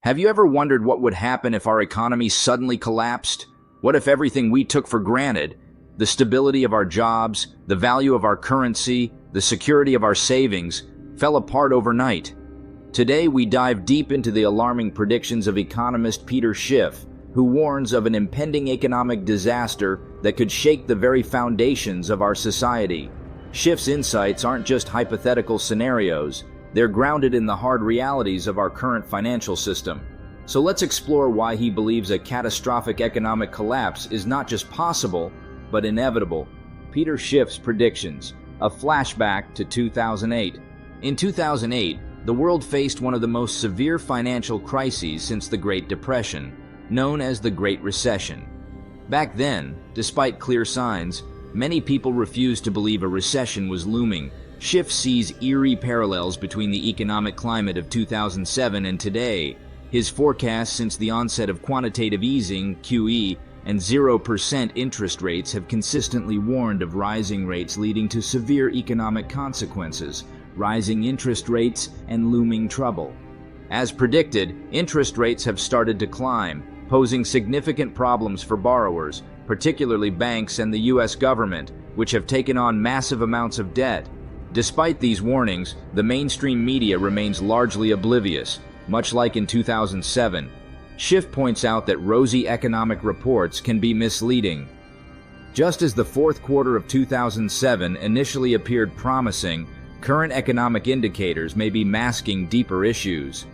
Have you ever wondered what would happen if our economy suddenly collapsed? What if everything we took for granted, the stability of our jobs, the value of our currency, the security of our savings, fell apart overnight? Today we dive deep into the alarming predictions of economist Peter Schiff, who warns of an impending economic disaster that could shake the very foundations of our society. Schiff's insights aren't just hypothetical scenarios. They're grounded in the hard realities of our current financial system. So let's explore why he believes a catastrophic economic collapse is not just possible, but inevitable. Peter Schiff's predictions. A flashback to 2008. In 2008, the world faced one of the most severe financial crises since the Great Depression, known as the Great Recession. Back then, despite clear signs, many people refused to believe a recession was looming. Schiff sees eerie parallels between the economic climate of 2007 and today. His forecasts since the onset of quantitative easing, QE, and 0% interest rates have consistently warned of rising rates leading to severe economic consequences, rising interest rates, and looming trouble. As predicted, interest rates have started to climb, posing significant problems for borrowers, particularly banks and the U.S. government, which have taken on massive amounts of debt. Despite these warnings, the mainstream media remains largely oblivious, much like in 2007. Schiff points out that rosy economic reports can be misleading. Just as the fourth quarter of 2007 initially appeared promising, current economic indicators may be masking deeper issues.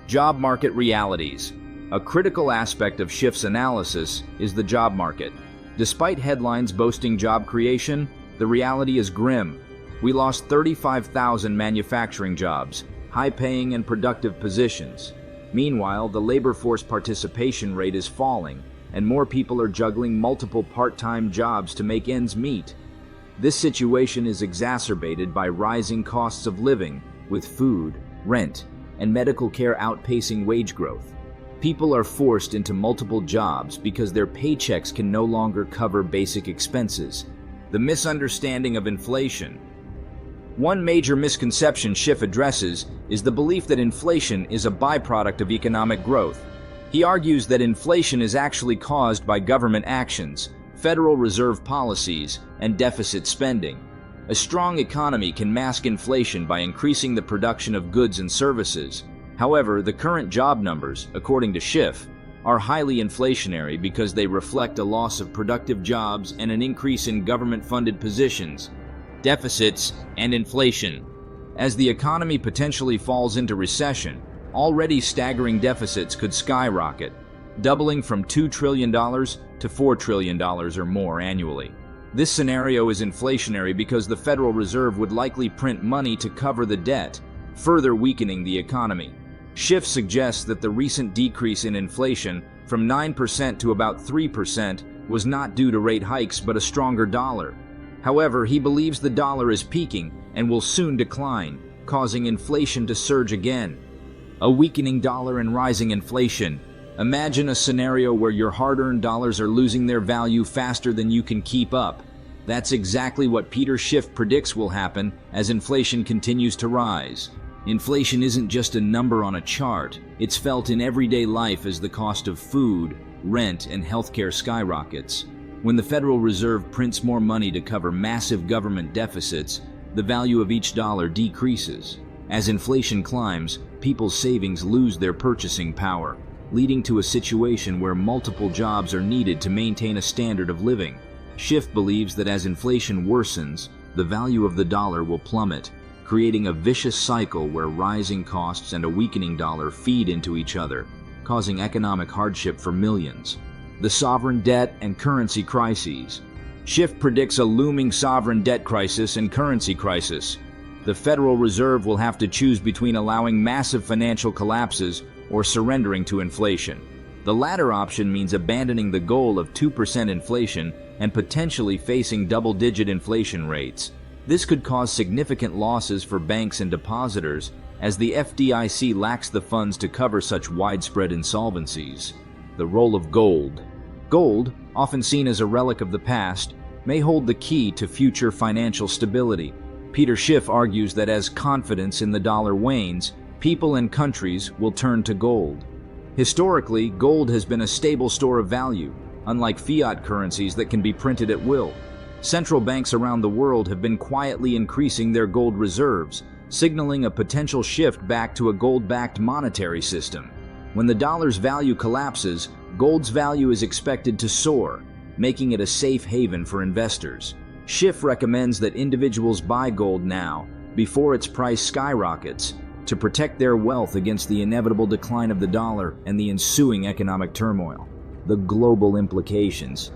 Job market realities. A critical aspect of Schiff's analysis is the job market. Despite headlines boasting job creation, the reality is grim. We lost 35,000 manufacturing jobs, high-paying and productive positions. Meanwhile, the labor force participation rate is falling, and more people are juggling multiple part-time jobs to make ends meet. This situation is exacerbated by rising costs of living, with food, rent, and medical care outpacing wage growth. People are forced into multiple jobs because their paychecks can no longer cover basic expenses. The misunderstanding of inflation. One major misconception Schiff addresses is the belief that inflation is a byproduct of economic growth. He argues that inflation is actually caused by government actions, Federal Reserve policies, and deficit spending. A strong economy can mask inflation by increasing the production of goods and services. However, the current job numbers, according to Schiff, are highly inflationary because they reflect a loss of productive jobs and an increase in government-funded positions, deficits, and inflation. As the economy potentially falls into recession, already staggering deficits could skyrocket, doubling from $2 trillion to $4 trillion or more annually. This scenario is inflationary because the Federal Reserve would likely print money to cover the debt, further weakening the economy. Schiff suggests that the recent decrease in inflation from 9% to about 3% was not due to rate hikes but a stronger dollar. However, he believes the dollar is peaking and will soon decline, causing inflation to surge again. A weakening dollar and rising inflation. Imagine a scenario where your hard-earned dollars are losing their value faster than you can keep up. That's exactly what Peter Schiff predicts will happen as inflation continues to rise. Inflation isn't just a number on a chart. It's felt in everyday life as the cost of food, rent, and healthcare skyrockets. When the Federal Reserve prints more money to cover massive government deficits, the value of each dollar decreases. As inflation climbs, people's savings lose their purchasing power, leading to a situation where multiple jobs are needed to maintain a standard of living. Schiff believes that as inflation worsens, the value of the dollar will plummet, creating a vicious cycle where rising costs and a weakening dollar feed into each other, causing economic hardship for millions. The sovereign debt and currency crises. Schiff predicts a looming sovereign debt crisis and currency crisis. The Federal Reserve will have to choose between allowing massive financial collapses or surrendering to inflation. The latter option means abandoning the goal of 2% inflation and potentially facing double-digit inflation rates. This could cause significant losses for banks and depositors, as the FDIC lacks the funds to cover such widespread insolvencies. The role of gold. Gold, often seen as a relic of the past, may hold the key to future financial stability. Peter Schiff argues that as confidence in the dollar wanes, people and countries will turn to gold. Historically, gold has been a stable store of value, unlike fiat currencies that can be printed at will. Central banks around the world have been quietly increasing their gold reserves, signaling a potential shift back to a gold-backed monetary system. When the dollar's value collapses, gold's value is expected to soar, making it a safe haven for investors. Schiff recommends that individuals buy gold now, before its price skyrockets, to protect their wealth against the inevitable decline of the dollar and the ensuing economic turmoil. The global implications.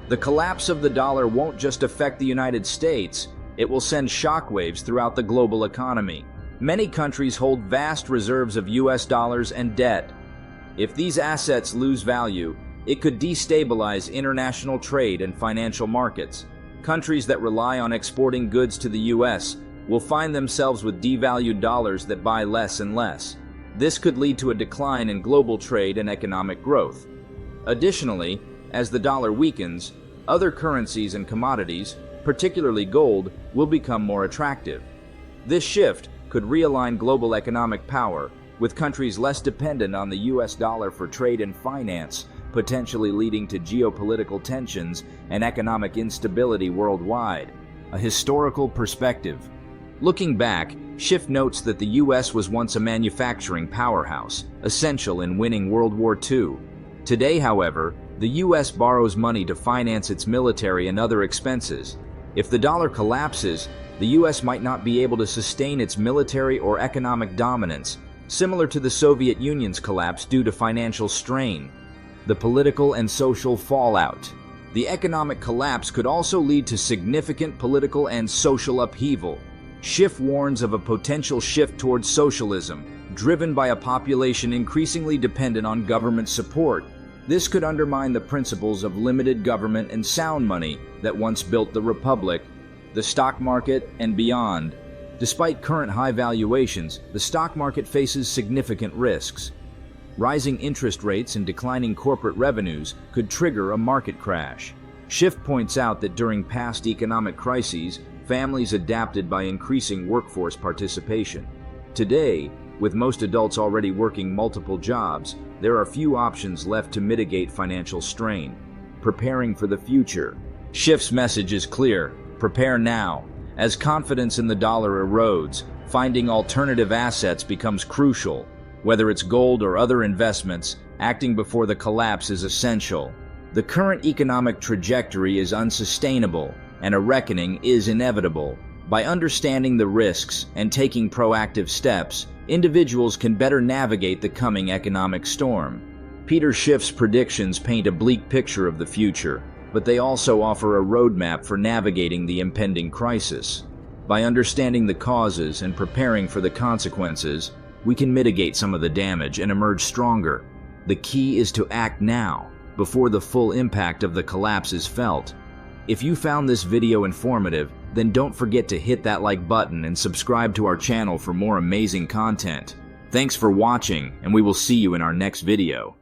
The collapse of the dollar won't just affect the United States, it will send shockwaves throughout the global economy. Many countries hold vast reserves of US dollars and debt. If these assets lose value, it could destabilize international trade and financial markets. Countries that rely on exporting goods to the US will find themselves with devalued dollars that buy less and less. This could lead to a decline in global trade and economic growth. Additionally, as the dollar weakens, other currencies and commodities, particularly gold, will become more attractive. This shift could realign global economic power, with countries less dependent on the US dollar for trade and finance, potentially leading to geopolitical tensions and economic instability worldwide. A historical perspective. Looking back, Schiff notes that the US was once a manufacturing powerhouse, essential in winning World War II. Today, however, the US borrows money to finance its military and other expenses. If the dollar collapses, the US might not be able to sustain its military or economic dominance, similar to the Soviet Union's collapse due to financial strain. The political and social fallout. The economic collapse could also lead to significant political and social upheaval. Schiff warns of a potential shift towards socialism, driven by a population increasingly dependent on government support. This could undermine the principles of limited government and sound money that once built the republic, the stock market, and beyond. Despite current high valuations, the stock market faces significant risks. Rising interest rates and declining corporate revenues could trigger a market crash. Schiff points out that during past economic crises, families adapted by increasing workforce participation. Today, with most adults already working multiple jobs, there are few options left to mitigate financial strain. Preparing for the future. Schiff's message is clear: prepare now. As confidence in the dollar erodes, finding alternative assets becomes crucial. Whether it's gold or other investments, acting before the collapse is essential. The current economic trajectory is unsustainable, and a reckoning is inevitable. By understanding the risks and taking proactive steps, individuals can better navigate the coming economic storm. Peter Schiff's predictions paint a bleak picture of the future, but they also offer a roadmap for navigating the impending crisis. By understanding the causes and preparing for the consequences, we can mitigate some of the damage and emerge stronger. The key is to act now, before the full impact of the collapse is felt. If you found this video informative, then don't forget to hit that like button and subscribe to our channel for more amazing content. Thanks for watching, and we will see you in our next video.